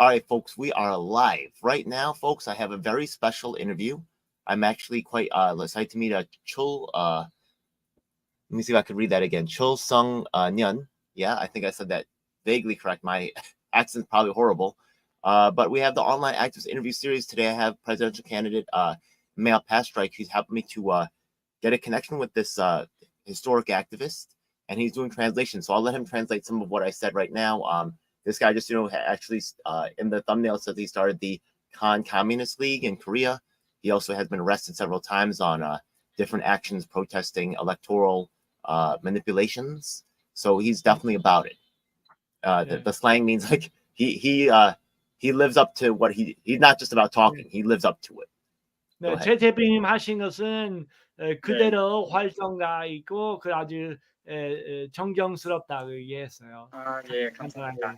All right, folks, we are live right now, folks. I have a very special interview. I'm actually quite excited to meet Chul. Let me see if I could read that again. Chul Sung Nyun. Yeah, I think I said that vaguely correct. My accent's probably horrible. But we have the online activist interview series today. I have presidential candidate Mail Pastrike, who's helping me to get a connection with this historic activist, and he's doing translation. So I'll let him translate some of what I said right now. This guy just, actually in the thumbnail says he started the Khan Communist League in Korea. He also has been arrested several times on different actions protesting electoral manipulations. So he's definitely about it. The slang means like he lives up to what he's not just about talking. He lives up to it. 네, 최 대표님 하신 것은 그대로 활동가이고 그 아주 존경스럽다고 얘기했어요. 아, 예, 감사합니다.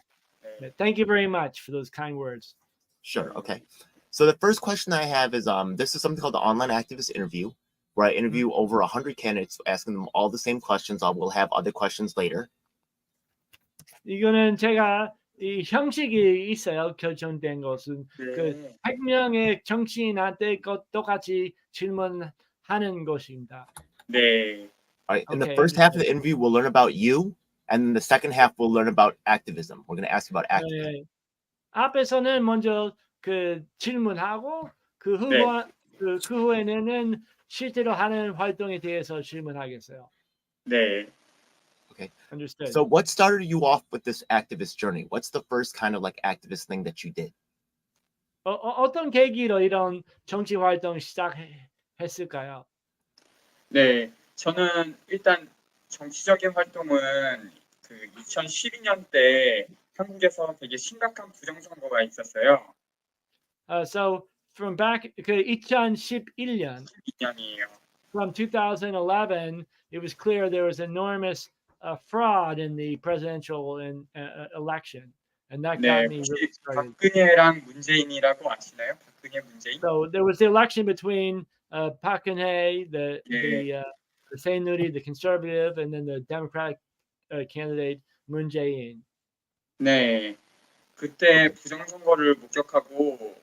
네, thank you very much for those kind words. Sure. Okay. So the first question I have is this is something called the online activist interview, where I interview over 100 candidates, asking them all the same questions. I will have other questions later. 이거는 제가 이 형식이 있어요. 결정된 것은 그 100명의 정치인한테 똑같이 질문하는 것입니다. 네. All right. In the first half of the interview, we'll learn about you, and in the second half, we'll learn about activism. We're going to ask you about activism. 네. 앞에서는 먼저 그 질문하고 그 후에는 실제로 하는 활동에 대해서 질문하겠어요. 네. Okay. Understood. So what started you off with this activist journey? What's the first kind of like activist thing that you did? 어떤 계기로 이런 정치 활동 시작했을까요? 네, 저는 일단 정치적인 활동은 그 2012년 때 한국에서 되게 심각한 부정선거가 있었어요. So from back 그 2011년 12년이에요. From 2011, it was clear there was enormous fraud in the presidential election, and that got me really started. 박근혜랑 문재인이라고 아시나요? 박근혜, 문재인. So there was the election between Park Geun-hye, the Sae-Nuri, the conservative, and then the Democratic candidate Moon Jae-in. 네, 그때 부정선거를 목격하고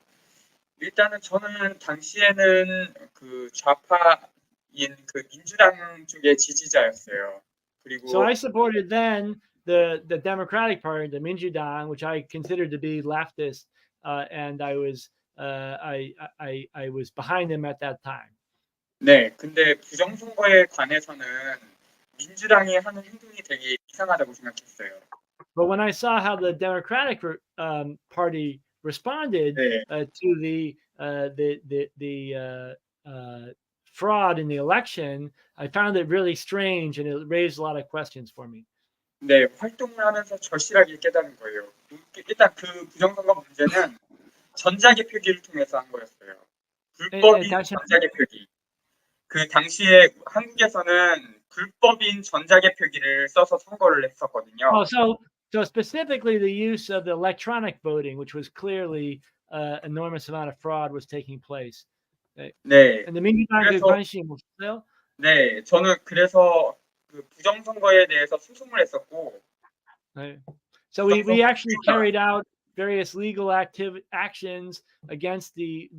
일단은 저는 당시에는 그 좌파인 그 민주당 쪽의 지지자였어요. 그리고 So I supported then the Democratic Party, the Minjudang, which I considered to be leftist, and I was behind them at that time. 네, 근데 부정선거에 관해서는 민주당이 하는 행동이 되게 이상하다고 생각했어요. But when I saw how the Democratic Party responded to the fraud in the election, I found it really strange, and it raised a lot of questions for me. 네, 활동을 하면서 절실하게 깨달은 거예요. 일단 그 부정선거 문제는 전자개표기를 통해서 한 거였어요. 불법인 전자개표기. 그 당시에 한국에서는 불법인 전자개표기를 써서 선거를 했었거든요. So specifically the use of the electronic voting, which was clearly enormous amount of fraud was taking place. 네. And the 민주당에 관심 없어요? 네, 저는 그래서 그 부정선거에 대해서 소송을 했었고. So we actually carried out various legal actions against the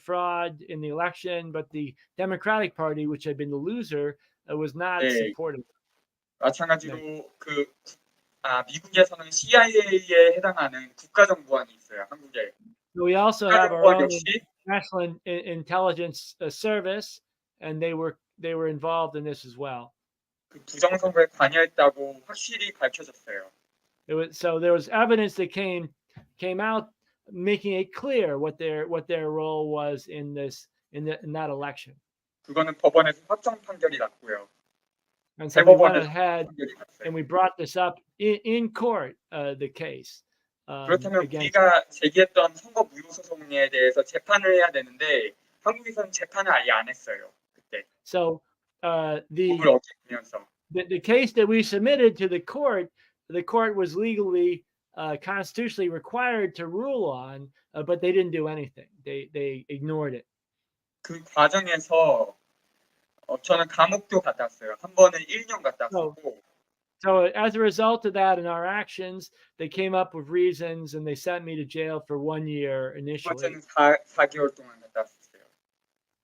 fraud in the election, but the Democratic Party, which had been the loser, was not supportive. 마찬가지로 미국에서는 CIA에 해당하는 국가정보원이 있어요, 한국에. So we also have our own National Intelligence Service, and they were involved in this as well. 그 부정선거에 관여했다고 확실히 밝혀졌어요. So there was evidence that came out making it clear what their role was in that election. 그거는 법원에서 확정 판결이 났고요. And so we went ahead and we brought this up in court, the case. 그렇다면 우리가 제기했던 선거 무효 소송에 대해서 재판을 해야 되는데 한국에서는 재판을 아예 안 했어요. 그때. So 법을 어기면서. The case that we submitted to the court was legally constitutionally required to rule on, but they didn't do anything. They ignored it. 그 과정에서 저는 감옥도 갔다 왔어요. 한 번은 1년 갔다 왔고. So as a result of that and our actions, they came up with reasons and they sent me to jail for 1 year 두 initially, 번째는 4개월 동안 갔다 왔어요.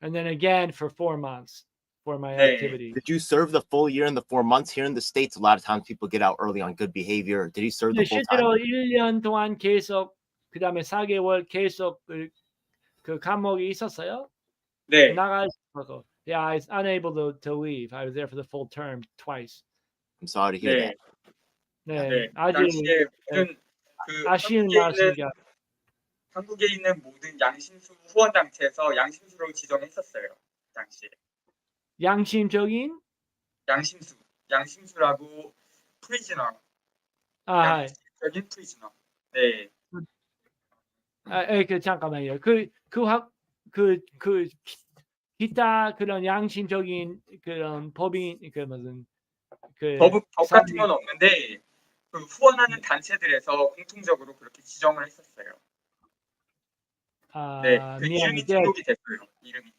and then again for 4 months for my 네. activity. Did you serve the full year in the 4 months? Here in the States, a lot of times people get out early on good behavior. Did you serve 근데 the full time? 실제로 1년 동안 계속 그다음에 4개월 계속 그 감옥이 있었어요. 네. 나갈 수 없어서. Yeah, I was unable to leave. I was there for the full term twice. I'm sorry to hear 네. that. 네, 네. 그 아주 당시에 모든 그 아쉬운 한국에 있는 모든 양심수 후원 단체에서 양심수로 지정했었어요. 당시에. 양심적인 양심수라고 프리즈너. 아, 양심적인 프리즈너. 네. 그 잠깐만요. 그 기타 그런 양심적인 그런 법인 그 무슨 그 법 같은 건 없는데 그 후원하는 단체들에서 공통적으로 그렇게 지정을 했었어요. 네, 그 이름이 등록이 됐어요.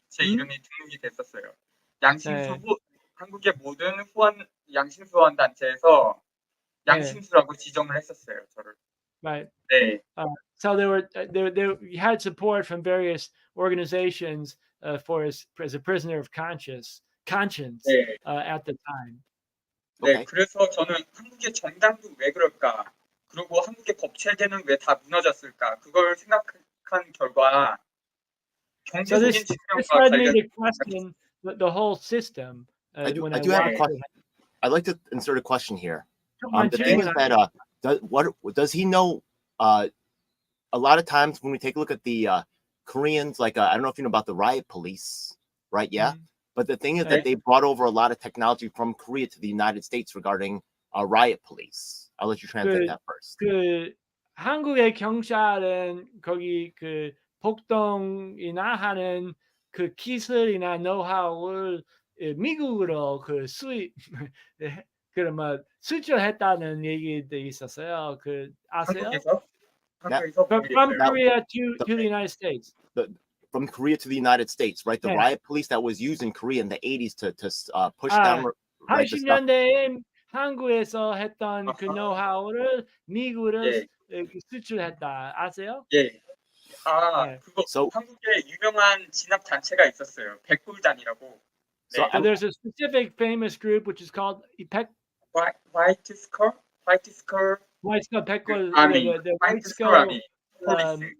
제 이름이 등록이 됐었어요. 양심수 한국의 모든 양심수 후원 단체에서 양심수라고 지정을 했었어요, 저를. Right. 네. So they had support from various organizations for as a prisoner of conscience 네. at the time. 네, Okay. 그래서 저는 한국의 정당도 왜 그럴까? 그리고 한국의 법 체계는 왜 다 무너졌을까? 그걸 생각한 결과 So 경제적인 this 측면과 led me 관련. to question the whole system. I do when have a watched question. I'd like to insert a question here. it. The thing is that does he know? A lot of times when we take a look at the Koreans, like I don't know if you know about the riot police, right? Yeah. But the thing is that they brought over a lot of technology from Korea to the United States regarding riot police. I'll let you translate that first. 그 한국의 경찰은 거기 그 폭동이나 하는 그 기술이나 노하우를 미국으로 그 수입 그러면 수출했다는 얘기도 있었어요. 그 아세요? 한국에서 From Korea to the United States. From Korea to the United States, right? The riot police that was used in Korea in the 80s to push down. 80년대에 한국에서 했던 그 노하우를 미국으로 수출했다. 아세요? 예. 그거 한국에 유명한 진압 단체가 있었어요. 백골단이라고. So there's a specific famous group which is called White Skull 백골 Army. the White White Skull Skull Army.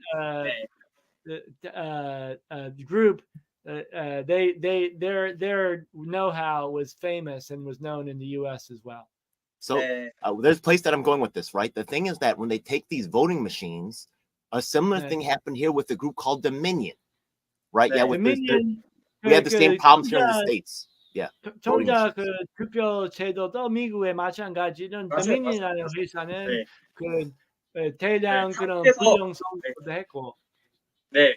the group their know-how was famous and was known in the US as well. So there's a place that I'm going with this, right? The thing is that when they take these voting machines, a similar thing happened here with a group called Dominion, right? Yeah, with Dominion, we had the same problems here in the States. Yeah. 전자 그 투표 제도도 미국에 마찬가지는 도미니언이라는 회사는 그 대량 그런 부정 선거도 했고. 네,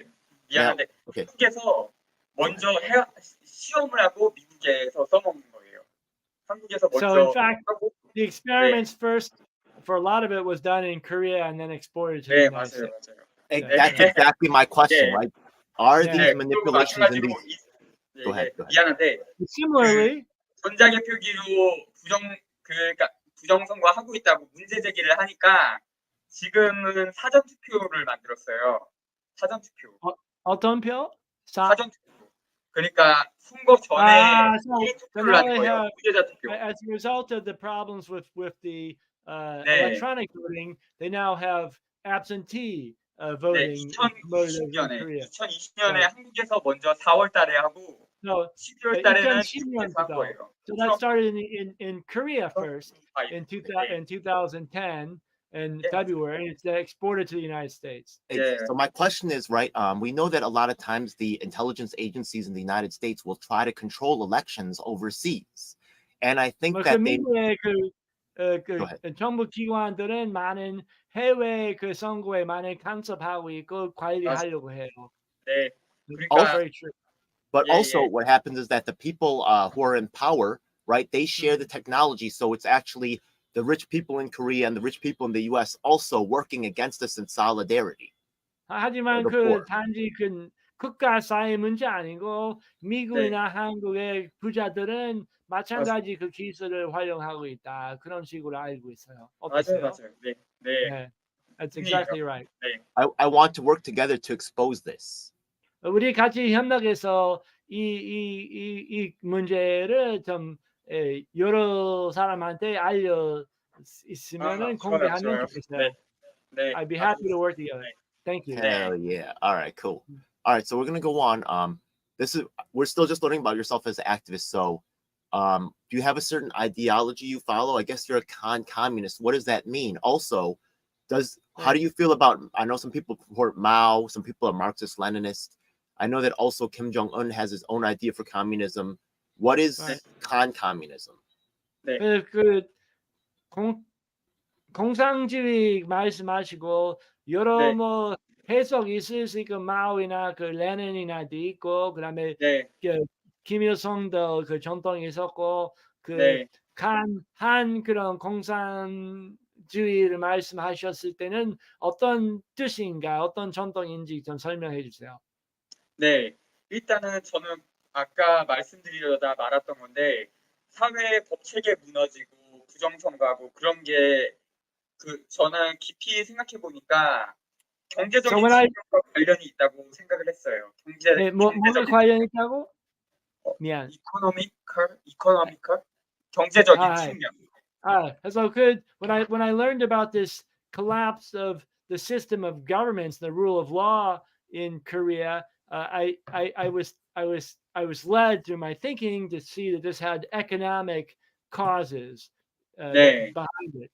미안한데 한국에서 먼저 시험을 하고 미국에서 써먹는 거예요. 한국에서 먼저. So in fact, the experiments first, for a lot of it, was done in Korea and then exported to the United States. 맞아요. That's exactly my question, right? Are these manipulations in these? Go ahead. 미안한데. Similarly, 전자개표기로 부정선거 하고 있다고 문제 제기를 하니까 지금은 사전 투표를 만들었어요. 사전 투표. 어떤 표? 사전 투표. 그러니까 선거 전에 투표를 하는 거예요. 무죄자 투표. As a result of the problems with the electronic voting, they now have absentee voting. 2020년에 한국에서 먼저 4월달에 하고 12월달에는 한 거예요. So that started in Korea first in 2010 in February, and it's exported to the United States. So my question is, right, we know that a lot of times the intelligence agencies in the United States will try to control elections overseas. And I think that 정부 기관들은 많은 해외 그 선거에 많이 간섭하고 있고 관리하려고 해요. 네. But also what happens is that the people who are in power, right, they share the technology. So it's actually the rich people in Korea and the rich people in the US also working against us in solidarity. 하지만 그 단지 국가 사회 문제 아니고 네. 미국이나 한국의 부자들은 맞습니다. 마찬가지 그 기술을 활용하고 있다. 그런 식으로 알고 있어요. 맞아요, 어떠세요? 맞아요. 네, 네. 네. That's 분이에요. exactly right. 네, I want to work together to expose this. 우리 같이 협력해서 이 문제를 좀 여러 사람한테 알려 있으면은 좋아요, 공개하면 좋아요. 좋겠어요. 네, I'd be 아주 happy to work 좋습니다. together. 네, Thank you. Hell yeah. All right, cool. All right, so we're gonna go on. We're still just learning about yourself as an activist. So do you have a certain ideology you follow? I guess you're a communist. What does that mean? Also, how do you feel about, I know some people support Mao, some people are Marxist Leninist. I know that also Kim Jong-un has his own idea for communism. What is Right. communism? 그 공산주의 말씀하시고 여러 네. 뭐 해석이 있을 수 있고 마오이나 그 레닌이나도 있고 그다음에 네, 그 김일성도 그 전통이 있었고 그 네. 한 그런 공산주의를 말씀하셨을 때는 어떤 뜻인가 어떤 전통인지 좀 설명해 주세요. 네, 일단은 저는 아까 말씀드리려다 말았던 건데 사회 법 체계 무너지고 부정선거하고 그런 게 저는 깊이 생각해 보니까 경제적인 So when I 측면과 관련이 있다고 생각을 했어요. 네, 뭐에 경제적인 관련 있다고? 미안. 이코노미컬 경제적인 아, 측면. so when I learned about this collapse of the system of governments, the rule of law in Korea, I was led through my thinking to see that this had economic causes 네, behind it.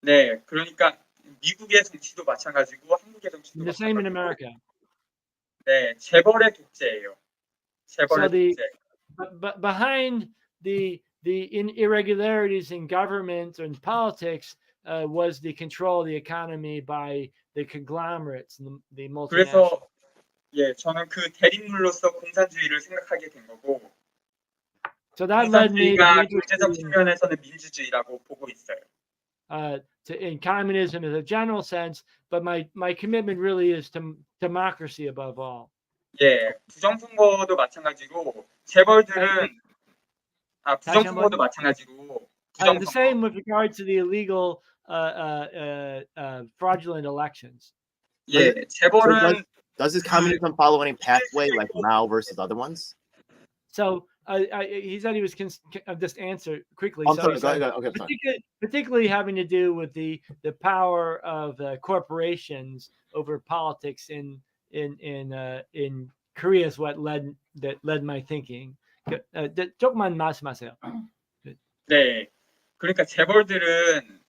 네, 그러니까 미국의 정치도 마찬가지고 한국의 정치도 The same in 마찬가지고. America. 네, 재벌의 독재예요. 재벌의 So the 독재. but behind the irregularities in government and politics was the control of the economy by the conglomerates and the multinationals. 그래서 예, 저는 그 대립물로서 공산주의를 생각하게 된 거고 So that led me to 공산주의가 be 경제적 interested 측면에서는 민주주의라고 보고 있어요. in communism in a general sense, but my commitment really is to democracy above all. 예, 부정선거도 마찬가지고 재벌들은 부정선거도 마찬가지고 The 부정선거. same with regard to the illegal fraudulent elections. 예, 재벌은 Does this communism follow any pathway like Mao versus other ones? So he said he was just answer quickly. I'm So sorry, he go said, ahead. Okay, sorry. particularly having to do with the power of corporations over politics in Korea is what led my thinking. 조금만 말씀하세요. 네, 그러니까 재벌들은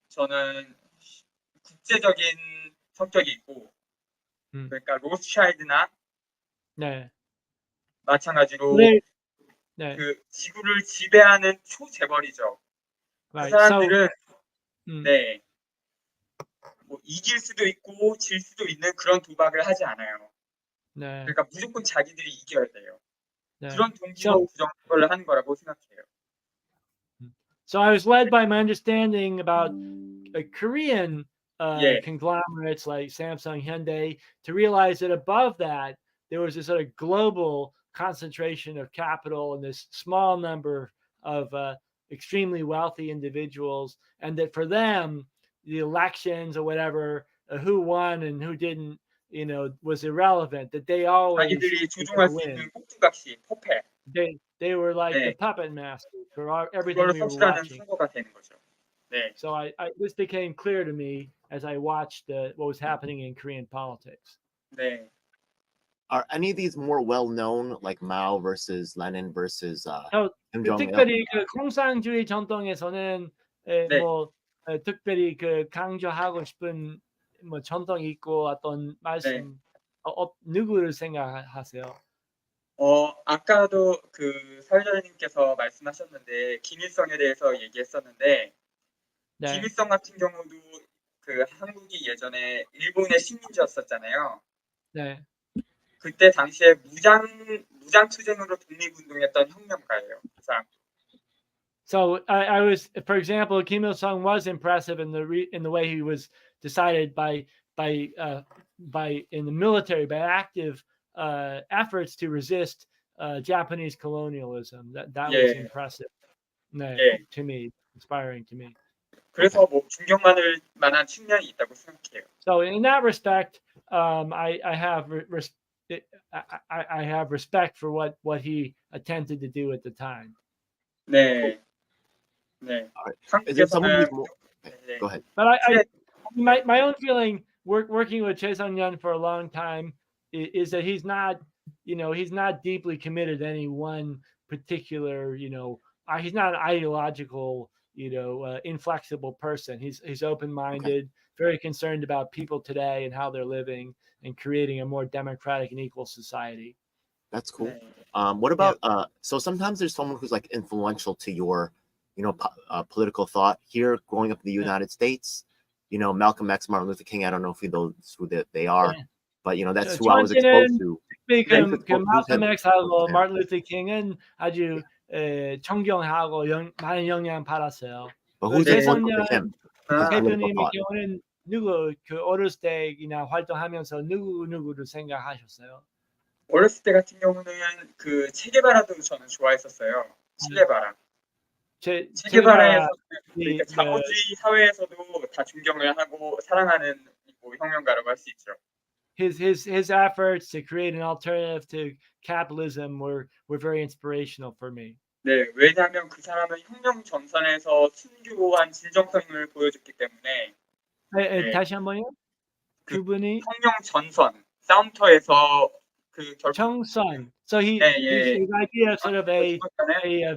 저는 국제적인 성격이 있고 그러니까 로스차일드나 네. 마찬가지로 네. 그 지구를 지배하는 초재벌이죠. Right. 그 사람들은 네. 뭐 이길 수도 있고 질 수도 있는 그런 도박을 하지 않아요. 네. 그러니까 무조건 자기들이 이겨야 돼요. 네. 그런 동기로 부정선거를 하는 거라고 생각해요. So I was led by my understanding about Korean 예. conglomerates like Samsung, Hyundai, to realize that above that there was this sort of global concentration of capital and this small number of extremely wealthy individuals, and that for them the elections or whatever, who won and who didn't, was irrelevant. That they always 자기들이 조종할 수 있는 꼭두각시, 포패. They were like the puppet master for everything we were watching. 선거가 되는 거죠. 네. So this became clear to me as I watched what was happening in Korean politics. 네. Are any of these more well known, like Mao versus Lenin versus Kim Jong-il? 특별히 그 공산주의 전통에서는 뭐 특별히 그 강조하고 싶은 뭐 전통이 있고 어떤 말씀 누구를 생각하세요? 아까도 그 사회자님께서 말씀하셨는데 김일성에 대해서 얘기했었는데 김일성 같은 경우도 그 한국이 예전에 일본의 식민지였었잖아요. 네. 그때 당시에 무장 투쟁으로 독립운동했던 혁명가예요. 그 사람. So I was, for example, Kim Il Sung was impressive in the way he was decided by in the military by active efforts to resist Japanese colonialism. That was 예, impressive. 네, 예. to me, inspiring to me. 그래서 뭐 존경받을 만한 측면이 있다고 생각해요. So in that respect, I have I have respect for what he attempted to do at the time. 네, 네. Is it someone who's 한국에서는 more? 네. Go ahead. But 그래, my own feeling working with Choi Sung-yeon for a long time is that he's not deeply committed to any one particular, he's not an ideological, inflexible person. He's open-minded, very concerned about people today and how they're living and creating a more democratic and equal society. That's cool. 네. What about so sometimes there's someone who's like influential to your political thought here growing up in the United States, Malcolm X, Martin Luther King. I don't know if you know who they are, but that's who I was exposed to. 그 Malcolm X하고 Martin Luther King은 아주 존경하고 많은 영향 받았어요. But who's influential to him? His political 대표님의 thought. 경우는 누구 그 어렸을 때나 활동하면서 누구를 생각하셨어요? 어렸을 때 같은 경우는 그 체게바라도 저는 좋아했었어요. 체게바라. 체게바라에서 그러니까 자본주의 사회에서도 다 존경을 하고 사랑하는 뭐 혁명가라고 할 수 있죠. His efforts to create an alternative to capitalism were very inspirational for me. 네, 왜냐하면 그 사람은 혁명 전선에서 순교한 진정성을 보여줬기 때문에. 네. 다시 한번요. 그분이 혁명 전선 싸움터에서 그 정선. So his idea of sort of a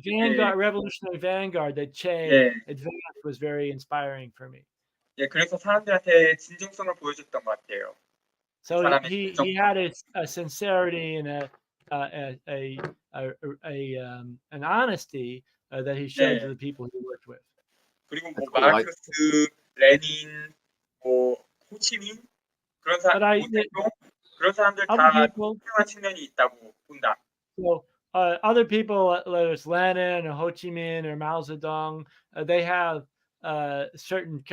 vanguard, revolutionary vanguard that Che advanced was very inspiring for me. 예, 그래서 사람들한테 진정성을 보여줬던 것 같아요. So he had a sincerity and an honesty that he showed to the people he worked with. 그리고 뭐 마르크스, 레닌, 뭐 호치민 그런 사람들 다 훌륭한 측면이 있다고 본다. So other people, whether it's Lenin or Ho Chi Minh or Mao Zedong, they have certain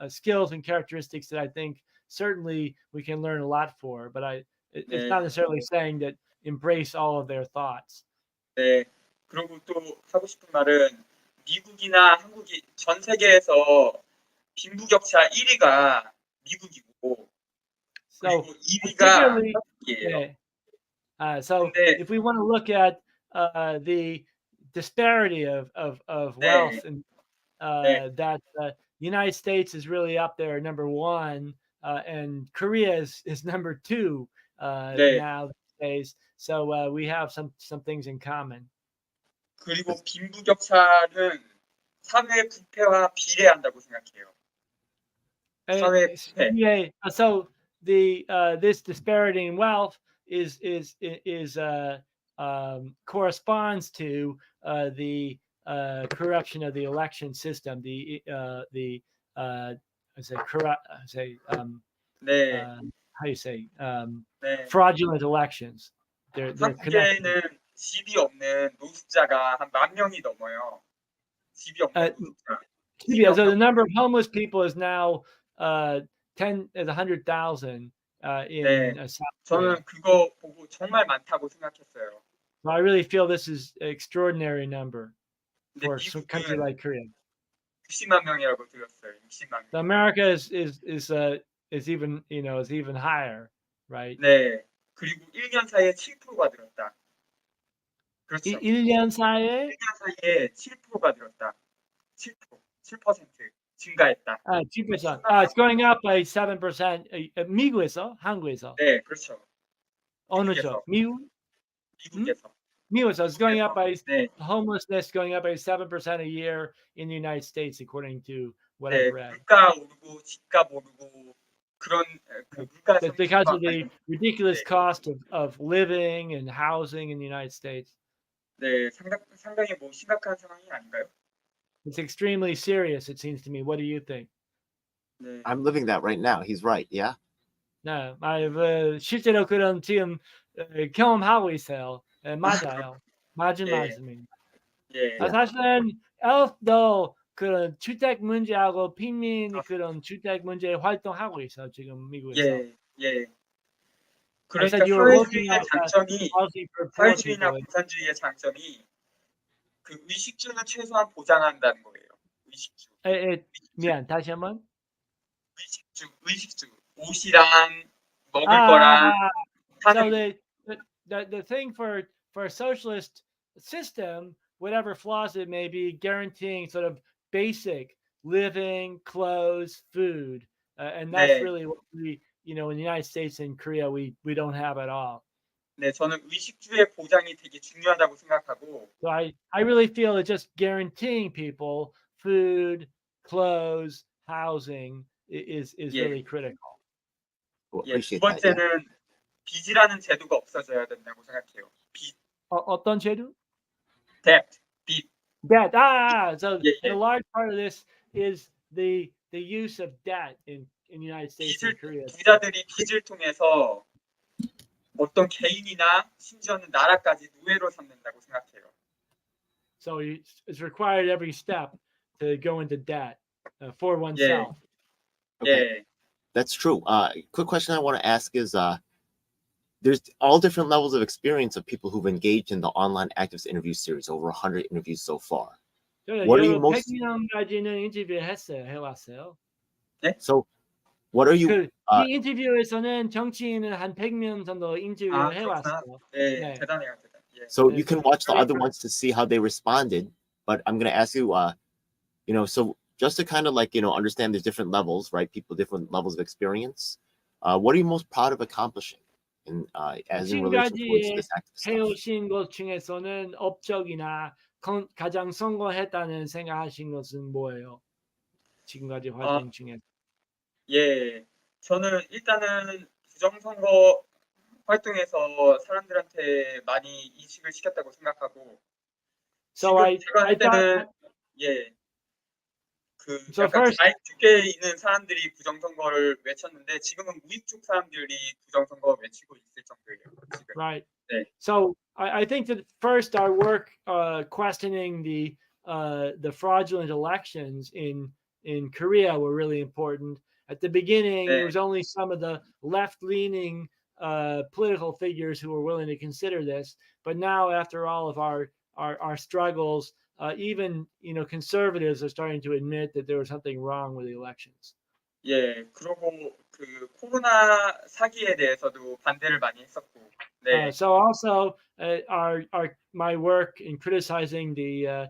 skills and characteristics that I think certainly we can learn a lot for. But it's not necessarily saying that embrace all of their thoughts. 네. 그리고 또 하고 싶은 말은 미국이나 한국이 전 세계에서 빈부격차 1위가 미국이고 그리고 2위가 한국이에요. So if we want to look at the disparity of wealth and that United States is really up there number one and Korea is number two now these days. So we have some things in common. 그리고 빈부격차는 사회 부패와 비례한다고 생각해요. 사회 부패. So this disparity in wealth is corresponds to the corruption of the election system. How do you say fraudulent elections? They're connected. 한국에는 집이 없는 노숙자가 한 10,000명이 넘어요. 집이 없는 노숙자. So the number of homeless people is now 100,000 in South Korea. 저는 그거 보고 정말 많다고 생각했어요. So I really feel this is an extraordinary number for a country like Korea. 60만 명이라고 들었어요. 60만 명. So America is even higher, right? 네. 그리고 1년 사이에 7%가 늘었다. 그렇죠. 1년 사이에 7%가 늘었다. 7% 증가했다. 7%. It's going up by 7%. 미국에서, 한국에서. 네, 그렇죠. 어느 쪽? 미국에서. 미국에서. It's going up by homelessness going up by 7% a year in the United States, according to what I've read. 물가 오르고 집값 오르고 그런 물가 It's because of the ridiculous cost of living and housing in the United States. 네, 상당히 뭐 심각한 상황이 아닌가요? It's extremely serious, it seems to me. What do you think? 네. I'm living that right now. He's right. Yeah. 네, 실제로 그런 지금 경험하고 있어요. 맞아요. 맞은 말씀입니다. 예. 사실은 엘프도 그런 주택 문제하고 빈민 그런 주택 문제 활동하고 있어 지금 미국에서. 예. 예. I said 그러니까 you were working 사회주의의 out that 장점이 policy for poor 사회주의나 people. 공산주의의 장점이 그 의식주는 최소한 보장한다는 거예요. 의식주. 미안, 다시 한번. 의식주. 옷이랑 먹을 Ah, 거랑 so 사는 the thing for a socialist system, whatever flaws it may be, guaranteeing sort of basic living, clothes, food, and that's 네. really what we, in the United States and Korea, we don't have at all. 네, 저는 의식주의 보장이 되게 중요하다고 생각하고. So I really feel that just guaranteeing people food, clothes, housing is 예. really critical. Well, 예, 두 appreciate that. Yeah. 번째는 빚이라는 제도가 없어져야 된다고 생각해요. 빚, 어떤 제도? debt, 빚. Debt. So 예, and a 예. large part of this is the use of debt in the United States and Korea. 부자들이 빚을 통해서 어떤 개인이나 심지어는 나라까지 노예로 삼는다고 생각해요. So it's required every step to go into debt for oneself. Okay. 예, That's true. Quick question I want to ask is there's all different levels of experience of people who've engaged in the online activist interview series, over 100 interviews so far. What are you most 100명까지는 인터뷰를 해왔어요. so what are you 이 인터뷰에서는 정치인은 한 100명 정도 인터뷰를 해왔어요. 네, 네. 대단해요, 대단. 예. so you can watch the other ones to see how they responded, but I'm going to ask you so just to kind of understand there's different levels, right? People different levels of experience. What are you most proud of accomplishing as in relation towards this active stuff? 해오신 것 중에서는 업적이나 가장 성공했다는 생각하신 것은 뭐예요? 지금까지 활동 중에. 예, 저는 일단은 부정선거 활동에서 사람들한테 많이 인식을 시켰다고 생각하고. So 제가 할 때는 So 약간 first, 좌익쪽에 있는 사람들이 부정선거를 외쳤는데 지금은 우익쪽 사람들이 부정선거 외치고 있을 정도예요. 지금. right. 네. So I think that first our work questioning the fraudulent elections in Korea were really important. At the beginning, 네. it was only some of the left-leaning political figures who were willing to consider this. But now, after all of our struggles, even conservatives are starting to admit that there was something wrong with the elections. 예, 그리고 그 코로나 사기에 대해서도 반대를 많이 했었고. 네. So also, my work in criticizing the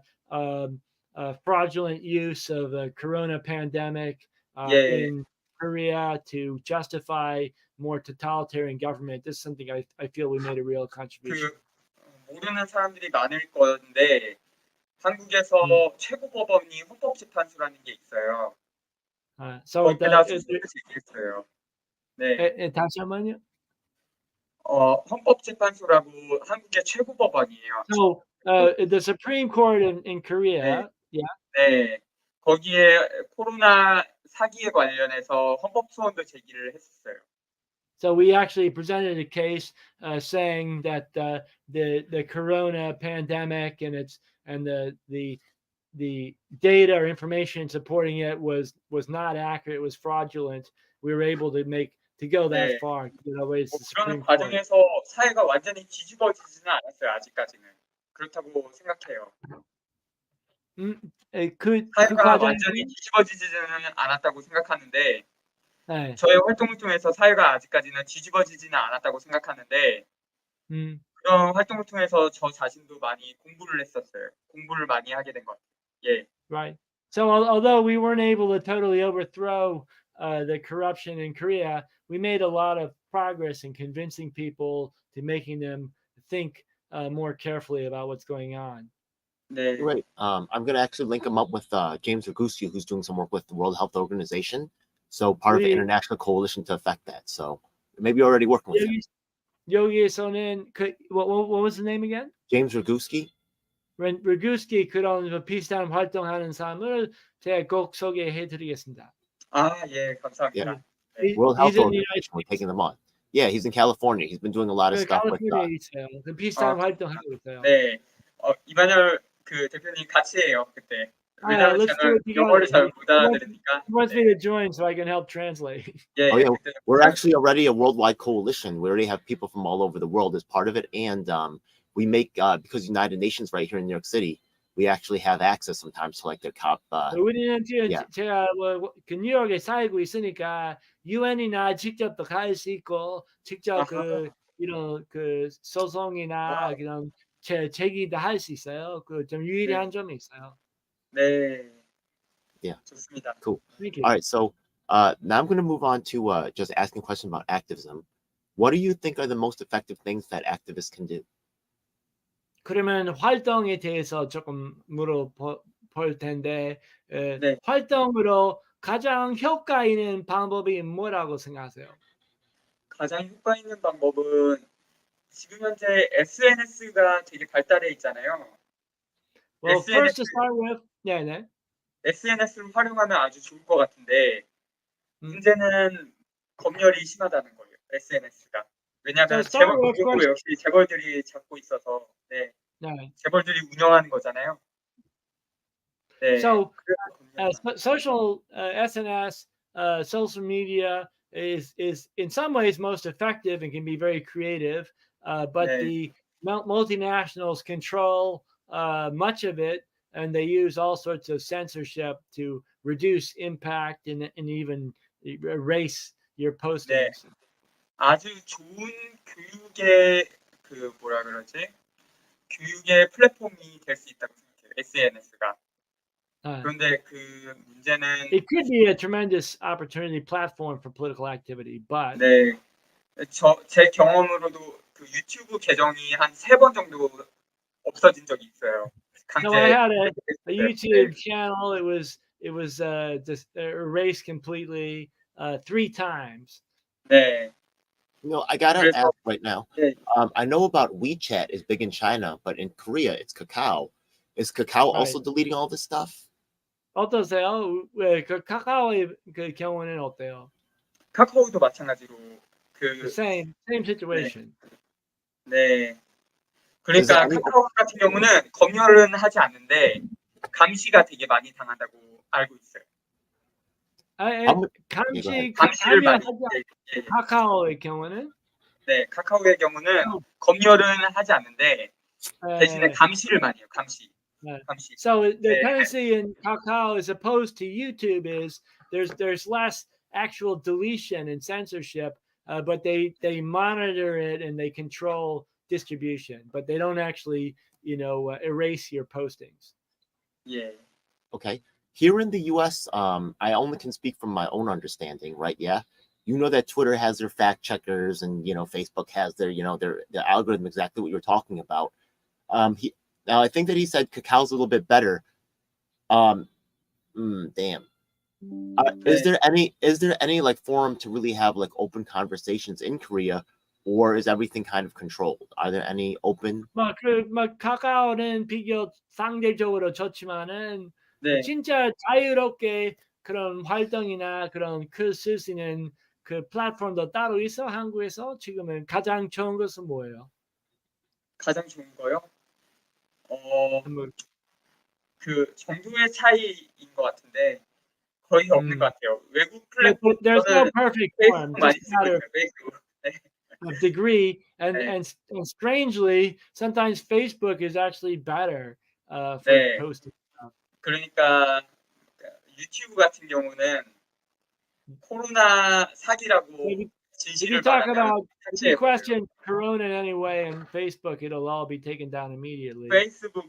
fraudulent use of the corona pandemic in Korea to justify more totalitarian government. This is something I feel we made a real contribution. 모르는 사람들이 많을 건데 한국에서 최고 법원이 헌법재판소라는 게 있어요. So 거기다 수사를 제기했어요. 네. 다시 한번요. 헌법재판소라고 한국의 최고 법원이에요. So the Supreme Court in Korea, 네. 거기에 코로나 사기에 관련해서 헌법 소원도 제기를 했었어요. So we actually presented a case saying that the corona pandemic and the data or information supporting it was not accurate, it was fraudulent. We were able to go that far. 그런 과정에서 사회가 완전히 뒤집어지지는 않았어요, 아직까지는. 그렇다고 생각해요. 사회가 완전히 뒤집어지지는 않았다고 생각하는데 저의 활동을 통해서 사회가 아직까지는 뒤집어지지는 않았다고 생각하는데 그런 활동을 통해서 저 자신도 많이 공부를 했었어요. 공부를 많이 하게 된 것 같아요. 예. Right. So although we weren't able to totally overthrow the corruption in Korea, we made a lot of progress in convincing people to making them think more carefully about what's going on. 네. Right. I'm going to actually link him up with James Roguski, who's doing some work with the World Health Organization. So part of the international coalition to affect that. So maybe you're already working with him. 여기에서는 what was the name again? James Roguski. Roguski 그런 비슷한 활동하는 사람을 제가 꼭 소개해드리겠습니다. 예, 감사합니다. Yeah. World Health Organization, we're taking them on. Yeah, he's in California. He's been doing a lot of stuff with 비슷한 활동하고 있어요. 네, 이만열 그 대표님 같이 해요 그때. let's 왜냐면 do 저는 it 영어를 together. 잘 못 알아들으니까. He wants me to join so I can help translate. 예, Oh yeah, 그때 we're actually already a worldwide coalition. We already have people from all over the world as part of it, and we make because United Nations right here in New York City, we actually have access sometimes to like their top. 우리는 지금 Yeah. 제가 그 뉴욕에 살고 있으니까 유엔이나 직접도 갈 수 있고 직접 그 이런 그 소송이나 그런 제기도 할 수 있어요. 그 좀 유리한 점이 있어요. 네. Yeah. 좋습니다. Cool. Thank you. All right, so now I'm going to move on to just asking questions about activism. What do you think are the most effective things that activists can do? 그러면 활동에 대해서 조금 물어볼 텐데 네. 활동으로 가장 효과 있는 방법이 뭐라고 생각하세요? 가장 효과 있는 방법은 지금 현재 SNS가 되게 발달해 있잖아요. Well, SNS. first to start with, 네. SNS를 활용하면 아주 좋을 것 같은데 음. 문제는 검열이 심하다는 거예요. SNS가. 왜냐하면 So start with 그것도 first- 역시 재벌들이 잡고 있어서 네. 네. 재벌들이 운영하는 거잖아요. 네. So 그래서 검열이 social SNS, social media is in some ways most effective and can be very creative, but 네. the multinationals control much of it, and they use all sorts of censorship to reduce impact and even erase your postings. 아주 좋은 교육의 그 뭐라 그러지? 교육의 플랫폼이 될 수 있다고 생각해요. SNS가. 그런데 그 문제는 It could be a tremendous opportunity platform for political activity, but 네. 제 경험으로도 그 유튜브 계정이 한 3번 정도 없어진 적이 있어요. no, I had a 네. YouTube channel. It was just erased completely 3 times. 네. No, I gotta 그래서- ask right now. 네. I know about WeChat is big in China, but in Korea it's Kakao. Is Kakao also deleting all this stuff? 어떠세요? 왜 그 카카오의 그 경우는 어때요? 카카오도 마찬가지로 The same situation. 네. Is 그러니까 there any- 카카오 같은 경우는 검열은 하지 않는데 감시가 되게 많이 당한다고 알고 있어요. 감시를 감시를 많이. 하지 예. 카카오의 경우는 네, 카카오의 경우는 검열은 하지 않는데 대신에 감시를 많이 해요. 감시. 감시. So the 네. tendency in Kakao as opposed to YouTube is there's less actual deletion and censorship, but they monitor it and they control distribution, but they don't actually erase your postings. 예. Okay. Here in the US, I only can speak from my own understanding, right? Yeah. You know that Twitter has their fact checkers and Facebook has their their algorithm, exactly what you're talking about. Now I think that he said Kakao's a little bit better. Damn. Is there any like forum to really have like open conversations in Korea, or is everything kind of controlled? Are there any open? 막 카카오는 비교 상대적으로 좋지만은 네. 진짜 자유롭게 그런 활동이나 그런 글 쓸 수 있는 그 플랫폼도 따로 있어 한국에서 지금은 가장 좋은 것은 뭐예요? 가장 좋은 거요? 그 정도의 차이인 것 같은데 거의 없는 것 같아요. 외국 플랫폼 There's no perfect form. 페이스북 많이 Just a 쓰고 matter 있어요. 페이스북. of degree, and 네. and strangely, sometimes Facebook is actually better for 네. posting. 그러니까 유튜브 같은 경우는 코로나 사기라고 If 진실을 you talk 말하면 about if you 삭제해버려요. question Corona in any way on Facebook, it'll all be taken down immediately. 페이스북은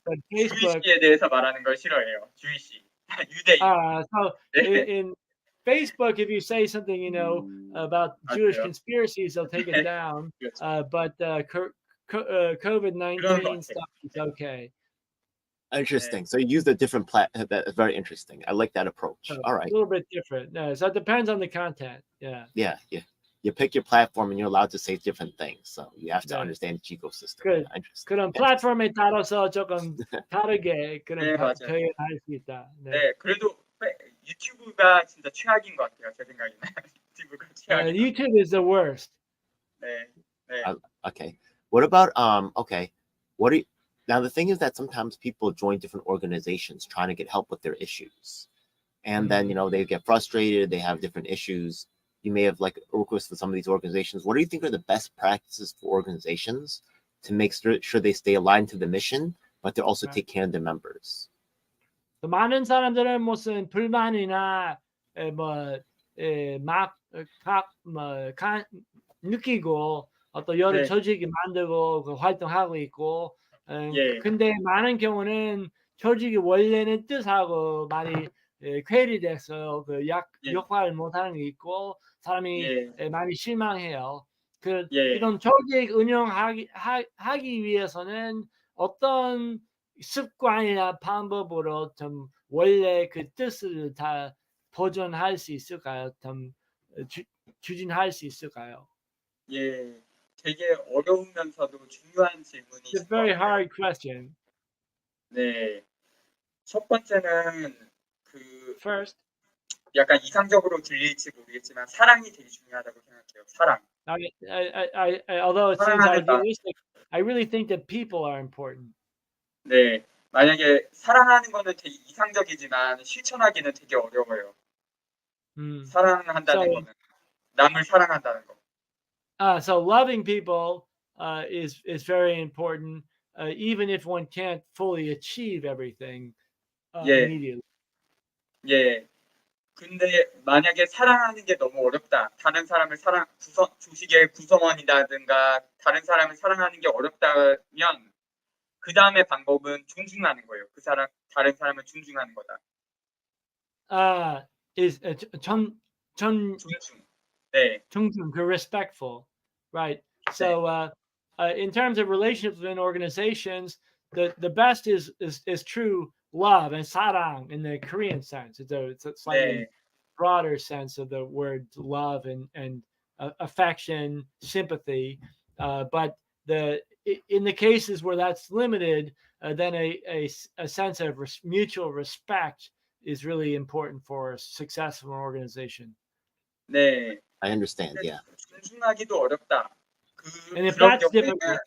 But Facebook, 주의시에 대해서 말하는 걸 싫어해요. 주의시. 유대인. so 네. in Facebook, if you say something about Jewish 맞아요. conspiracies, they'll take it down. 그렇죠. But COVID-19 stuff is okay. Interesting. So you use a different that's very interesting. I like that approach. So All right. A little bit different. No, so it depends on the content. Yeah. Yeah. You pick your platform and you're allowed to say different things. So you have to 네. understand the ecosystem. Good. Yeah, interesting. 그런 플랫폼에 따라서 조금 다르게 그런 네, 맞아요. 표현할 수 있다. 네. 네, 그래도 유튜브가 진짜 최악인 것 같아요. 제 생각에는. 유튜브가 최악인 것 YouTube is the worst. 같아요. 네. Okay. What about okay? Now, the thing is that sometimes people join different organizations trying to get help with their issues. And then, they get frustrated, they have different issues. You may have worked with some of these organizations. What do you think are the best practices for organizations to make sure they stay aligned to the mission, but they also take care of their members? 많은 사람들은 무슨 불만이나 느끼고 어떤 여러 조직이 만들고 그 활동하고 있고, 근데 많은 경우는 조직이 원래는 뜻하고 많이 쾌리돼서 그 역할을 못하는 게 있고 사람이 많이 실망해요. 이런 조직 운영하기 위해서는 어떤 습관이나 방법으로 좀 원래 그 뜻을 다 보존할 수 있을까요? 좀 추진할 수 있을까요? 예, 되게 어려우면서도 중요한 질문이신 It's a very 것 같아요. hard question. 네, 첫 번째는 First, 약간 이상적으로 들릴지 모르겠지만 사랑이 되게 중요하다고 생각해요. 사랑. although it seems 사랑하는 나. idealistic, I really think that people are important. 네, 만약에 사랑하는 거는 되게 이상적이지만 실천하기는 되게 어려워요. 사랑한다는 거는 남을 사랑한다는 거. So loving people is very important, even if one can't fully achieve everything immediately. 예. 근데 만약에 사랑하는 게 너무 어렵다. 다른 사람을 조직의 구성원이라든가 다른 사람을 사랑하는 게 어렵다면 그 다음에 방법은 존중하는 거예요. 다른 사람을 존중하는 거다. Is 존중. 네. 존중, respectful, right? So in terms of relationships within organizations, the best is true love and sarang in the Korean sense. It's a slightly broader sense of the word love and affection, sympathy. But in the cases where that's limited, then a sense of mutual respect is really important for success of an organization. 네. I understand. Yeah. 존중하기도 어렵다. And if 그런 that's 경우에는 difficult,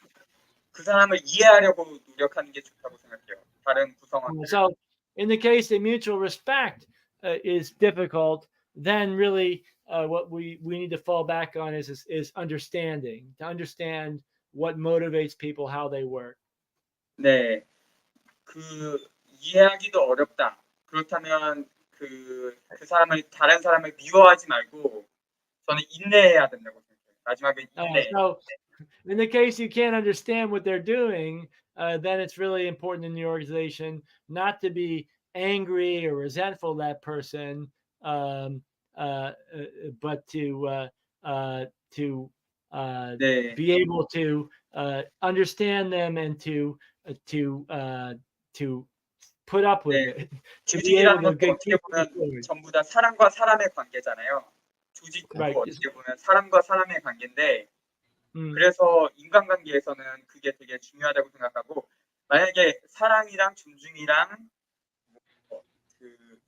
그 사람을 이해하려고 노력하는 게 좋다고 생각해요. 다른 구성원들. so in the case that mutual respect is difficult, then really what we need to fall back on is understanding, to understand what motivates people, how they work. 네, 이해하기도 어렵다. 그렇다면 다른 사람을 미워하지 말고 저는 인내해야 된다고 생각해요. 마지막에 인내. So in the case you can't understand what they're doing, then it's really important in the organization not to be angry or resentful of that person, but to be able to understand them and to put up with it. 조직이라는 것도 어떻게 보면 전부 다 사람과 사람의 관계잖아요. 조직도 어떻게 보면 사람과 사람의 관계인데 그래서 인간관계에서는 그게 되게 중요하다고 생각하고 만약에 사랑이랑 존중이랑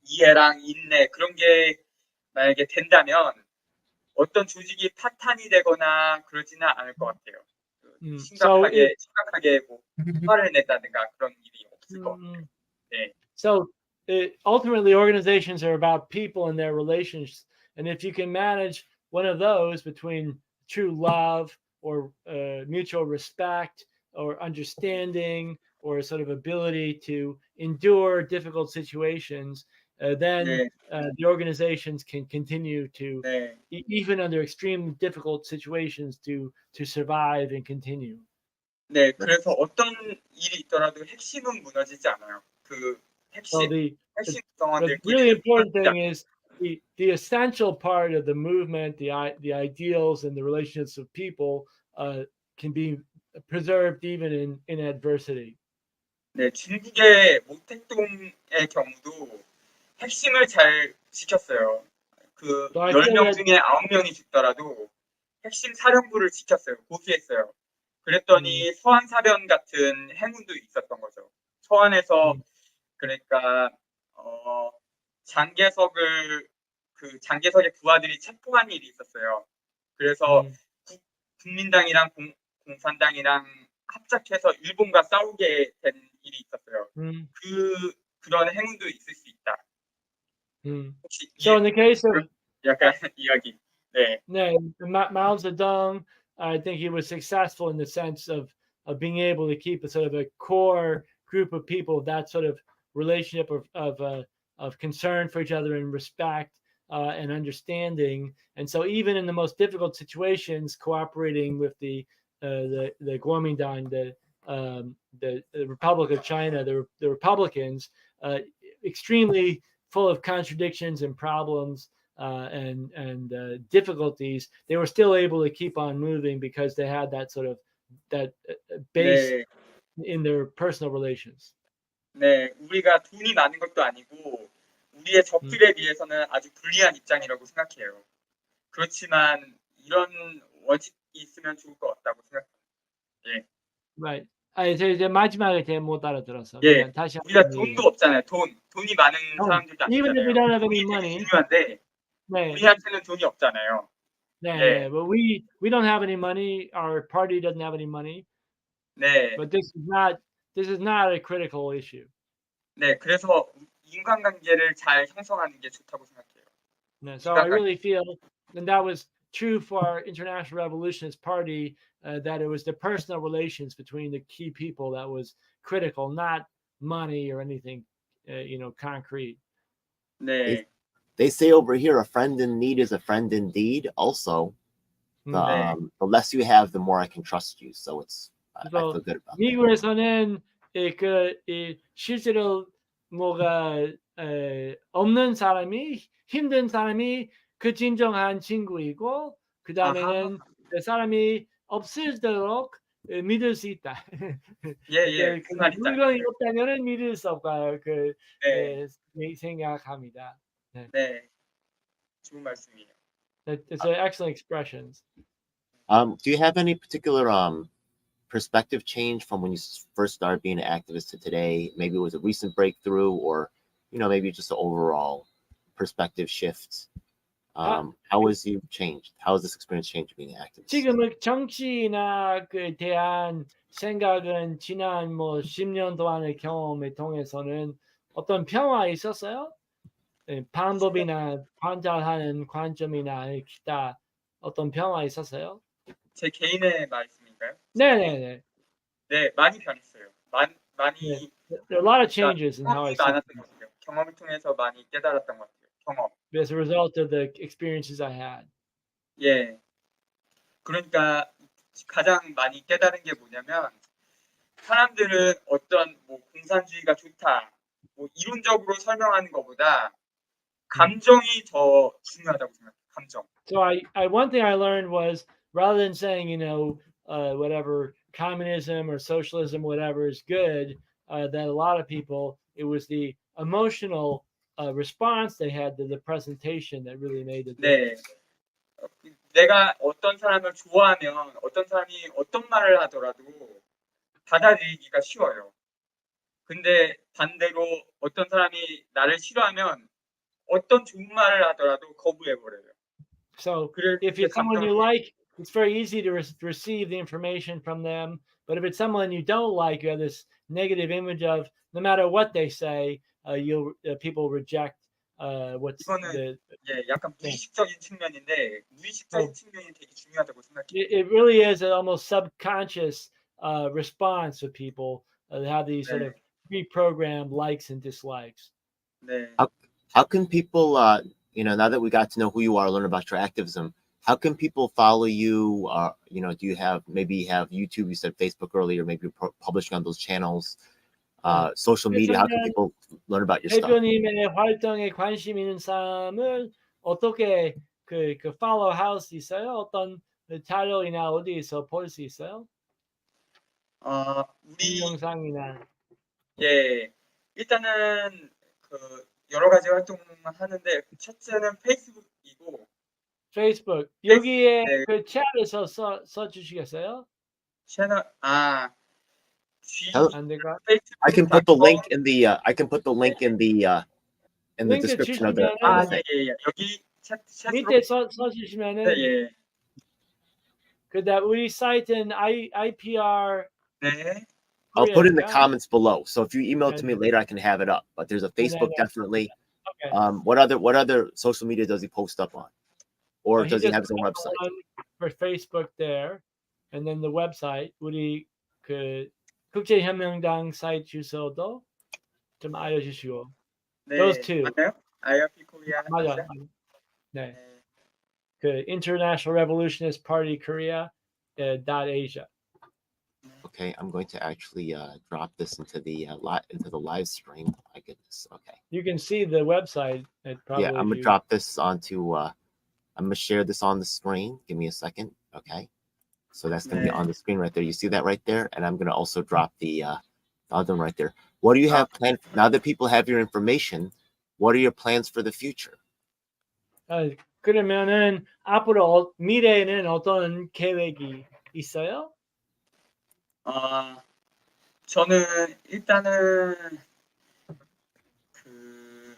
이해랑 인내 그런 게 만약에 된다면 어떤 조직이 파탄이 되거나 그러지는 않을 것 같아요. 심각하게 뭐 화를 냈다든가 그런 일이 없을 것 같아요. 네. So ultimately, organizations are about people and their relations, and if you can manage one of those between true love or mutual respect or understanding or sort of ability to endure difficult situations, then the organizations can continue to, even under extreme difficult situations, to survive and continue. 네, 그래서 어떤 일이 있더라도 핵심은 무너지지 않아요. So the really important thing is the essential part of the movement, the ideals and the relationships of people can be preserved even in adversity. 네, 중국의 모택동의 경우도 핵심을 잘 지켰어요. 10명 중에 9명이 죽더라도 핵심 사령부를 지켰어요. 고수했어요. 그랬더니 서한사변 같은 행운도 있었던 거죠. 서한에서 그러니까 장개석의 부하들이 체포한 일이 있었어요. 그래서 국민당이랑 공산당이랑 합작해서 일본과 싸우게 된 일이 있었어요. Mm, 그런 행운도 있을 수 있다. 혹시 So in the case of 약간 이야기. 네. Mao Zedong, I think he was successful in the sense of being able to keep a sort of a core group of people, that sort of relationship of concern for each other and respect and understanding. And so even in the most difficult situations, cooperating with the Kuomintang, the Republic of China, the Republicans, extremely full of contradictions and problems and difficulties, they were still able to keep on moving because they had that sort of that base 네. in their personal relations. 네, 우리가 돈이 많은 것도 아니고 우리의 적들에 비해서는 아주 불리한 입장이라고 생각해요. 그렇지만 이런 원칙이 있으면 좋을 것 같다고 생각합니다. 예. Right. 이제 마지막에 제가 못 알아들었어. 예. 그냥 다시 우리가 한번 돈도 얘기해. 없잖아요. 돈이 많은 사람들도 Even if we 아니잖아요. don't have any 돈이 되게 money, 중요한데 네, 우리한테는 돈이 없잖아요. 네, but we don't have any money. Our party doesn't have any money. 네. But this is not a critical issue. 네, 그래서 인간관계를 잘 형성하는 게 좋다고 생각해요. No, so I really feel, and that was true for our International Revolutionist Party, that it was the personal relations between the key people that was critical, not money or anything, concrete. 네. They say over here, a friend in need is a friend indeed. Also, the less you have, the more I can trust you. So I feel good about that. 미국에서는 실제로 뭐가 없는 사람이, 힘든 사람이 그 진정한 친구이고, 그 다음에는 그 사람이 없을도록 믿을 수 있다. 예, 그 물건이 없다면은 믿을 수 없다. 생각합니다. 네, 좋은 말씀이에요. It's an excellent expressions. Do you have any particular perspective change from when you first started being an activist to today? Maybe it was a recent breakthrough, or maybe just an overall perspective shift. How has you changed? How has this experience changed being an activist? 지금은 정치나 대한 생각은 지난 10년 동안의 경험을 통해서는 어떤 변화 있었어요? 방법이나 판단하는 관점이나 기타 어떤 변화 있었어요? 제 개인의 말씀인가요? 네네네. 네, 많이 변했어요. 많이. There are a lot of changes in how I see 많았던 것 같아요. 경험을 통해서 많이 깨달았던 것 같아요. 경험. As a result of the experiences I had. 예. 그러니까 가장 많이 깨달은 게 뭐냐면 사람들은 어떤 공산주의가 좋다, 이론적으로 설명하는 것보다 감정이 더 중요하다고 생각해요. 감정. So one thing I learned was rather than saying whatever communism or socialism whatever is good, that a lot of people it was the emotional response they had to the presentation that really made it. 네. 내가 어떤 사람을 좋아하면 어떤 사람이 어떤 말을 하더라도 받아들이기가 쉬워요. 근데 반대로 어떤 사람이 나를 싫어하면 어떤 좋은 말을 하더라도 거부해버려요. So if it's someone you like, it's very easy to receive the information from them. But if it's someone you don't like, you have this negative image of no matter what they say, people reject what's 이거는 약간 무의식적인 측면인데 무의식적인 측면이 되게 중요하다고 생각해요. It really is an almost subconscious response of people that have these sort of pre-programmed likes and dislikes. 네. How can people, now that we got to know who you are, learn about your activism, how can people follow you? Do you have YouTube? You said Facebook earlier. Maybe you're publishing on those channels. Social media. How can people learn about your stuff? 대표님의 활동에 관심 있는 사람을 어떻게 그 follow 할 수 있어요? 어떤 자료이나 어디에서 볼 수 있어요? 우리 영상이나. 예, 일단은 여러 가지 활동을 하는데 첫째는 페이스북이고. Facebook. 여기에 그 챗에서 써주시겠어요? 채널 I can put the link in the description of the. 예. 여기 밑에 써주시면은. 예. 그다음 우리 사이트는 IPR 네. I'll put it in the Korea. comments below. So if you email it to me And- later, I can have it up. But there's a Facebook definitely. Okay. What other social media does he post up on? Or He does he just have his own put website? one for Facebook there, and then the website 우리 그 국제혁명당 사이트 주소도 좀 알려주시오. 네. Those two. 맞나요? IRP 코리아 맞아. 맞죠? 네. 네. 그 International Revolutionist Party Korea .asia. Okay, I'm going to actually drop this into the live stream. My goodness. Okay. You can see the website. Probably Yeah, I'm gonna drop this onto. I'm gonna share this on the screen. Give me a second. Okay. So that's gonna be on the screen right there. You see that right there, and I'm gonna also drop the other one right there. What do you have planned now that people have your information? What are your plans for the future? 그러면은 앞으로 미래에는 어떤 계획이 있어요? 저는 일단은 그